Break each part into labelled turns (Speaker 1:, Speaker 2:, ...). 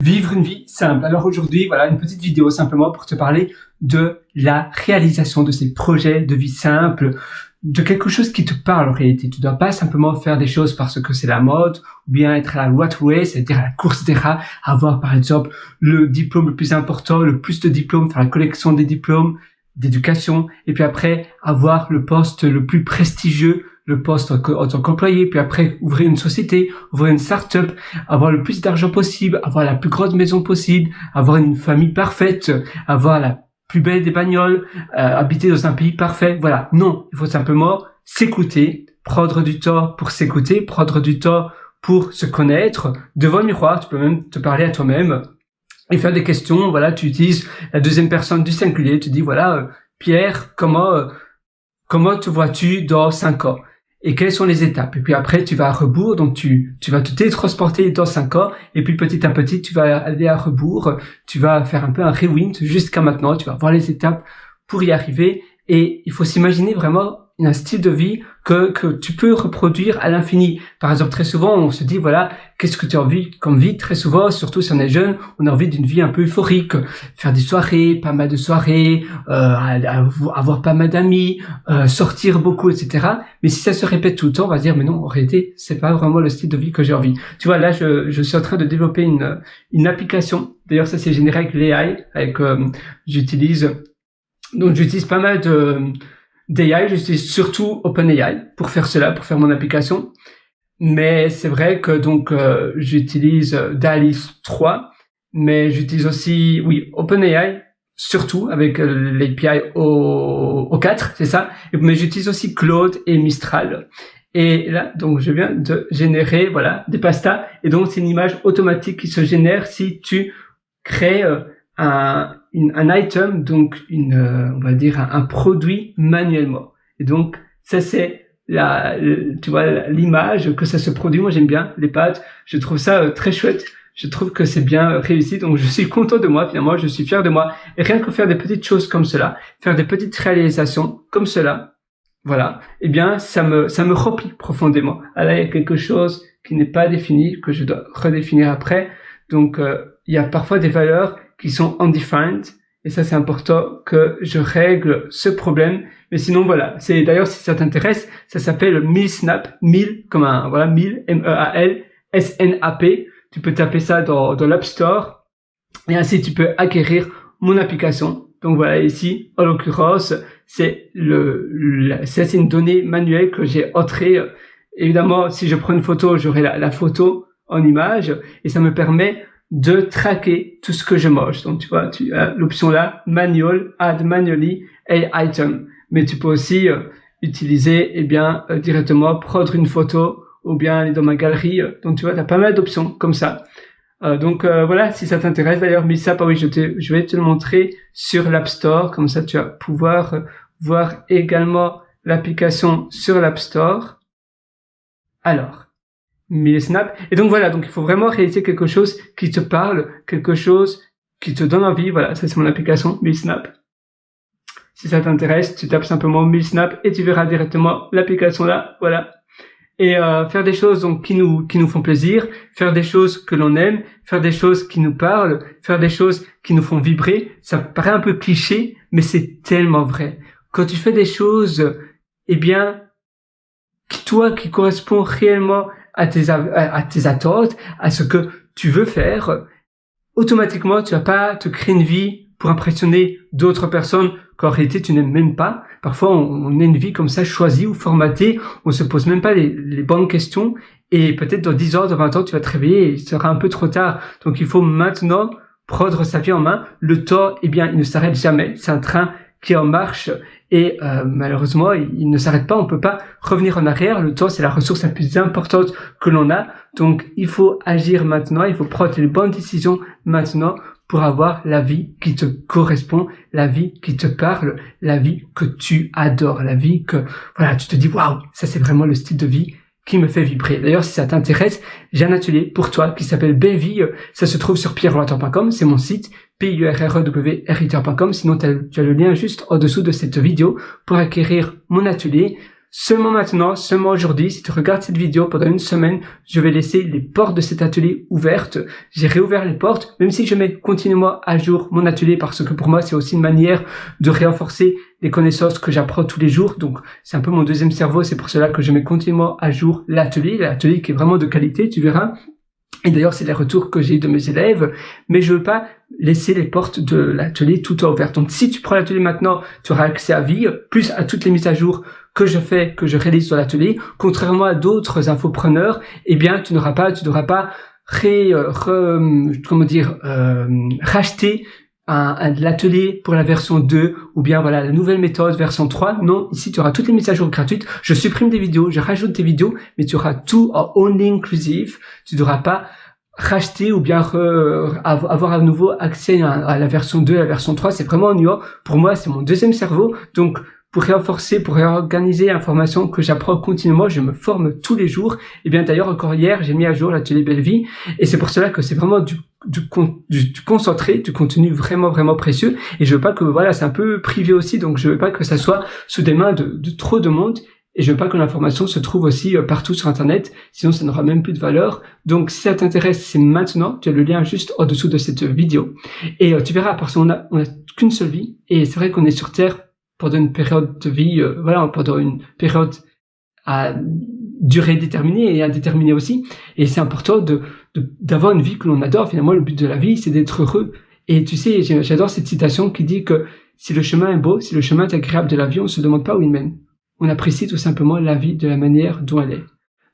Speaker 1: vivre une vie simple. Alors aujourd'hui, voilà, une petite vidéo simplement pour te parler de la réalisation de ces projets de vie simple, de quelque chose qui te parle en réalité. Tu dois pas simplement faire des choses parce que c'est la mode, ou bien être à la rat race, c'est-à-dire à la course des rats, avoir par exemple le diplôme le plus important, le plus de diplômes, faire la collection des diplômes d'éducation, et puis après avoir le poste le plus prestigieux, le poste en tant qu'employé, puis après ouvrir une société, ouvrir une start-up, avoir le plus d'argent possible, avoir la plus grande maison possible, avoir une famille parfaite, avoir la plus belle des bagnoles, habiter dans un pays parfait. Voilà, non, il faut simplement s'écouter, prendre du temps pour s'écouter, prendre du temps pour se connaître. Devant le miroir, tu peux même te parler à toi-même et faire des questions. Voilà, tu utilises la deuxième personne du singulier, tu dis voilà, Pierre, comment te vois-tu dans 5 ans? Et quelles sont les étapes? Et puis après, tu vas à rebours, donc tu vas te télétransporter dans 5 ans, et puis petit à petit, tu vas aller à rebours, tu vas faire un peu un rewind jusqu'à maintenant, tu vas voir les étapes pour y arriver, et il faut s'imaginer vraiment un style de vie que tu peux reproduire à l'infini. Par exemple, très souvent, on se dit, voilà, qu'est-ce que tu as envie comme vie? Très souvent, surtout si on est jeune, on a envie d'une vie un peu euphorique, faire des soirées, pas mal de soirées, avoir pas mal d'amis, sortir beaucoup, etc. Mais si ça se répète tout le temps, on va se dire, mais non, en réalité, c'est pas vraiment le style de vie que j'ai envie. Tu vois, là, je suis en train de développer une application. D'ailleurs, ça c'est généré avec l'AI, j'utilise pas mal d'AI, j'utilise surtout OpenAI pour faire cela, pour faire mon application. Mais c'est vrai que donc j'utilise DALL-E 3, mais j'utilise aussi OpenAI surtout avec l'API au 4, c'est ça. Mais j'utilise aussi Claude et Mistral. Et là, donc je viens de générer des pastas, et donc c'est une image automatique qui se génère si tu crées un item, donc on va dire un produit manuellement. Et donc ça c'est tu vois l'image que ça se produit. Moi j'aime bien les pâtes, je trouve ça très chouette, je trouve que c'est bien réussi, donc je suis content de moi, finalement je suis fier de moi. Et rien que faire des petites choses comme cela, faire des petites réalisations comme cela, voilà, eh bien ça me remplit profondément. Ah là il y a quelque chose qui n'est pas défini, que je dois redéfinir après. Donc il y a parfois des valeurs qui sont undefined, et ça c'est important que je règle ce problème. Mais sinon voilà, c'est d'ailleurs si ça t'intéresse, ça s'appelle MealSnap, comme Meal, M-E-A-L S-N-A-P. Tu peux taper ça dans l'App Store, et ainsi tu peux acquérir mon application. Donc voilà, ici en l'occurrence c'est une donnée manuelle que j'ai entrée. Évidemment si je prends une photo, j'aurai la photo en image, et ça me permet de traquer tout ce que je mange. Donc tu vois, tu as l'option là, manual, add manually a item. Mais tu peux aussi utiliser directement prendre une photo, ou bien aller dans ma galerie. Donc tu vois, tu as pas mal d'options comme ça. Donc voilà, si ça t'intéresse d'ailleurs, mais ça, je vais te le montrer sur l'App Store, comme ça tu vas pouvoir voir également l'application sur l'App Store. Alors, MealSnap. Et donc voilà, donc il faut vraiment réaliser quelque chose qui te parle, quelque chose qui te donne envie. Voilà, ça c'est mon application MealSnap. Si ça t'intéresse, tu tapes simplement MealSnap et tu verras directement l'application là. Voilà. Et faire des choses donc qui nous font plaisir, faire des choses que l'on aime, faire des choses qui nous parlent, faire des choses qui nous font vibrer. Ça paraît un peu cliché, mais c'est tellement vrai. Quand tu fais des choses, qui correspond réellement à tes attentes, à ce que tu veux faire, automatiquement tu vas pas te créer une vie pour impressionner d'autres personnes qu'en réalité tu n'aimes même pas. Parfois on a une vie comme ça choisie ou formatée, on se pose même pas les bonnes questions, et peut-être dans 10 ans, dans 20 ans tu vas te réveiller et il sera un peu trop tard. Donc il faut maintenant prendre sa vie en main. Le temps, il ne s'arrête jamais, c'est un train qui est en marche, et malheureusement il ne s'arrête pas, on peut pas revenir en arrière. Le temps c'est la ressource la plus importante que l'on a, donc il faut agir maintenant, il faut prendre les bonnes décisions maintenant pour avoir la vie qui te correspond, la vie qui te parle, la vie que tu adores, la vie que tu te dis waouh, ça c'est vraiment le style de vie qui me fait vibrer. D'ailleurs, si ça t'intéresse, j'ai un atelier pour toi qui s'appelle Bevie. Ça se trouve sur pierrelator.com, c'est mon site, PURREWRITER.com. Sinon, tu as le lien juste en dessous de cette vidéo pour acquérir mon atelier. Seulement maintenant, seulement aujourd'hui, si tu regardes cette vidéo pendant une semaine, je vais laisser les portes de cet atelier ouvertes. J'ai réouvert les portes, même si je mets continuellement à jour mon atelier parce que pour moi, c'est aussi une manière de renforcer les connaissances que j'apprends tous les jours. Donc, c'est un peu mon deuxième cerveau. C'est pour cela que je mets continuellement à jour l'atelier qui est vraiment de qualité, tu verras. Et d'ailleurs, c'est les retours que j'ai de mes élèves, mais je veux pas laisser les portes de l'atelier tout ouvertes. Donc, si tu prends l'atelier maintenant, tu auras accès à vie, plus à toutes les mises à jour que je réalise sur l'atelier. Contrairement à d'autres infopreneurs, eh bien, tu n'auras pas racheter l'atelier pour la version 2 ou bien voilà la nouvelle méthode version 3. Non, ici tu auras toutes les mises à jour gratuites. Je supprime des vidéos, je rajoute des vidéos, mais tu auras tout en only inclusive. Tu ne devras pas racheter ou bien avoir à nouveau accès à la version 2 et à la version 3. C'est vraiment ennuyant. Pour moi, c'est mon deuxième cerveau. Donc, pour renforcer, pour réorganiser l'information que j'apprends continuellement, je me forme tous les jours. Et bien d'ailleurs, encore hier, j'ai mis à jour l'atelier Belle Vie. Et c'est pour cela que c'est vraiment du concentré, du contenu vraiment, vraiment précieux. Et je veux pas que, voilà, c'est un peu privé aussi, donc je veux pas que ça soit sous des mains de trop de monde. Et je veux pas que l'information se trouve aussi partout sur Internet, sinon ça n'aura même plus de valeur. Donc si ça t'intéresse, c'est maintenant, tu as le lien juste en dessous de cette vidéo. Et tu verras, parce qu'on a qu'une seule vie, et c'est vrai qu'on est sur Terre pendant une période de vie, pendant une période à durée déterminée et indéterminée aussi. Et c'est important d'avoir une vie que l'on adore. Finalement, le but de la vie, c'est d'être heureux. Et tu sais, j'adore cette citation qui dit que si le chemin est beau, si le chemin est agréable de la vie, on se demande pas où il mène. On apprécie tout simplement la vie de la manière dont elle est.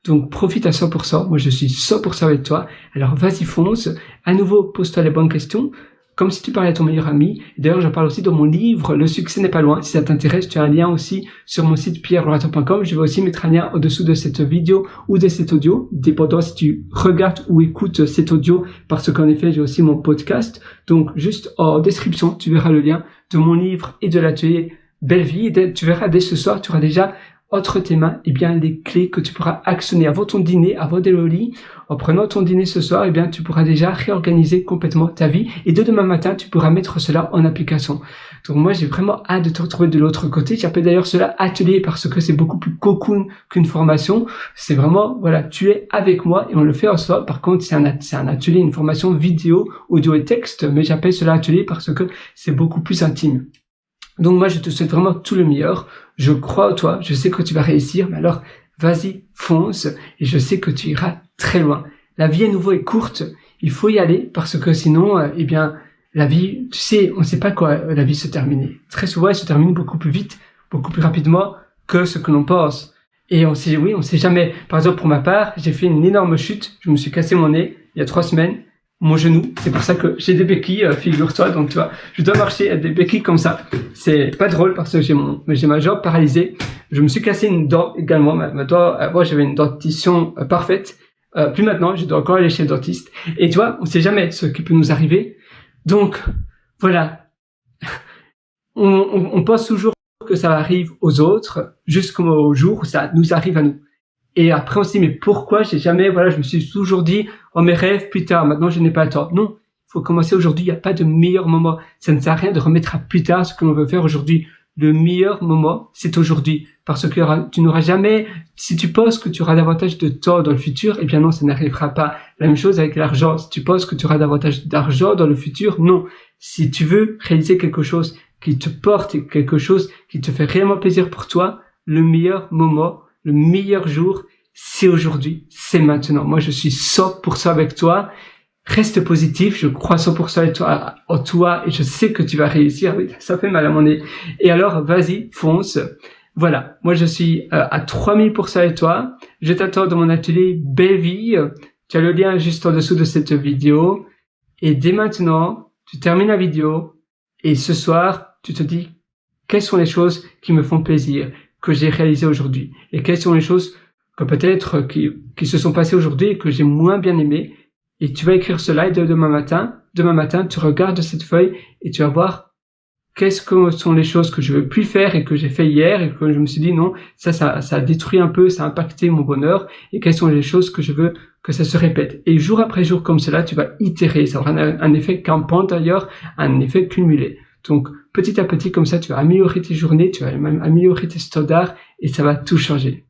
Speaker 1: Donc, profite à 100%. Moi, je suis 100% avec toi. Alors, vas-y, fonce. À nouveau, pose-toi les bonnes questions. Comme si tu parlais à ton meilleur ami. D'ailleurs, j'en parle aussi dans mon livre, Le succès n'est pas loin. Si ça t'intéresse, tu as un lien aussi sur mon site pierrelaurent.com. Je vais aussi mettre un lien au-dessous de cette vidéo ou de cet audio, dépendant si tu regardes ou écoutes cet audio, parce qu'en effet, j'ai aussi mon podcast. Donc, juste en description, tu verras le lien de mon livre et de l'atelier Belle Vie. Et tu verras dès ce soir, tu auras déjà entre tes mains, eh bien, les clés que tu pourras actionner avant ton dîner, avant d'aller au lit. En prenant ton dîner ce soir, eh bien, tu pourras déjà réorganiser complètement ta vie. Et dès demain matin, tu pourras mettre cela en application. Donc, moi, j'ai vraiment hâte de te retrouver de l'autre côté. J'appelle d'ailleurs cela atelier parce que c'est beaucoup plus cocoon qu'une formation. C'est vraiment, voilà, tu es avec moi et on le fait ensemble. Par contre, c'est un atelier, une formation vidéo, audio et texte. Mais j'appelle cela atelier parce que c'est beaucoup plus intime. Donc moi, je te souhaite vraiment tout le meilleur. Je crois en toi, je sais que tu vas réussir, mais alors vas-y, fonce, et je sais que tu iras très loin. La vie à nouveau est courte, il faut y aller, parce que sinon, eh bien, la vie, tu sais, on ne sait pas quoi la vie se terminer. Très souvent, elle se termine beaucoup plus vite, beaucoup plus rapidement que ce que l'on pense. Et on sait jamais. Par exemple, pour ma part, j'ai fait une énorme chute, je me suis cassé mon nez il y a 3 semaines. Mon genou, c'est pour ça que j'ai des béquilles, figure-toi, donc tu vois, je dois marcher à des béquilles comme ça. C'est pas drôle parce que j'ai ma jambe paralysée. Je me suis cassé une dent également, ma dent, moi j'avais une dentition parfaite. Plus maintenant, je dois encore aller chez le dentiste. Et tu vois, on sait jamais ce qui peut nous arriver. Donc, voilà. On pense toujours que ça arrive aux autres, jusqu'au jour où ça nous arrive à nous. Et après on se dit, mais pourquoi je me suis toujours dit, oh mes rêves plus tard, maintenant je n'ai pas le temps. Non, il faut commencer aujourd'hui, il n'y a pas de meilleur moment. Ça ne sert à rien de remettre à plus tard ce que l'on veut faire aujourd'hui. Le meilleur moment, c'est aujourd'hui. Parce que tu n'auras jamais, si tu penses que tu auras davantage de temps dans le futur, eh bien non, ça n'arrivera pas. La même chose avec l'argent. Si tu penses que tu auras davantage d'argent dans le futur, non. Si tu veux réaliser quelque chose qui te porte et quelque chose qui te fait réellement plaisir pour toi, le meilleur moment, le meilleur jour, c'est aujourd'hui, c'est maintenant. Moi, je suis 100% avec toi. Reste positif, je crois 100% en toi et je sais que tu vas réussir. Oui, ça fait mal à mon nez. Et alors, vas-y, fonce. Voilà, moi je suis à 3000% avec toi. Je t'attends dans mon atelier Belle Vie. Tu as le lien juste en dessous de cette vidéo. Et dès maintenant, tu termines la vidéo et ce soir, tu te dis quelles sont les choses qui me font plaisir, que j'ai réalisées aujourd'hui et quelles sont les choses que peut-être qui se sont passées aujourd'hui et que j'ai moins bien aimées. Et tu vas écrire cela et demain matin, tu regardes cette feuille et tu vas voir qu'est-ce que sont les choses que je veux plus faire et que j'ai fait hier et que je me suis dit non, ça a détruit un peu, ça a impacté mon bonheur et quelles sont les choses que je veux que ça se répète. Et jour après jour comme cela, tu vas itérer. Ça aura un effet campant d'ailleurs, un effet cumulé. Donc, petit à petit, comme ça, tu vas améliorer tes journées, tu vas même améliorer tes standards et ça va tout changer.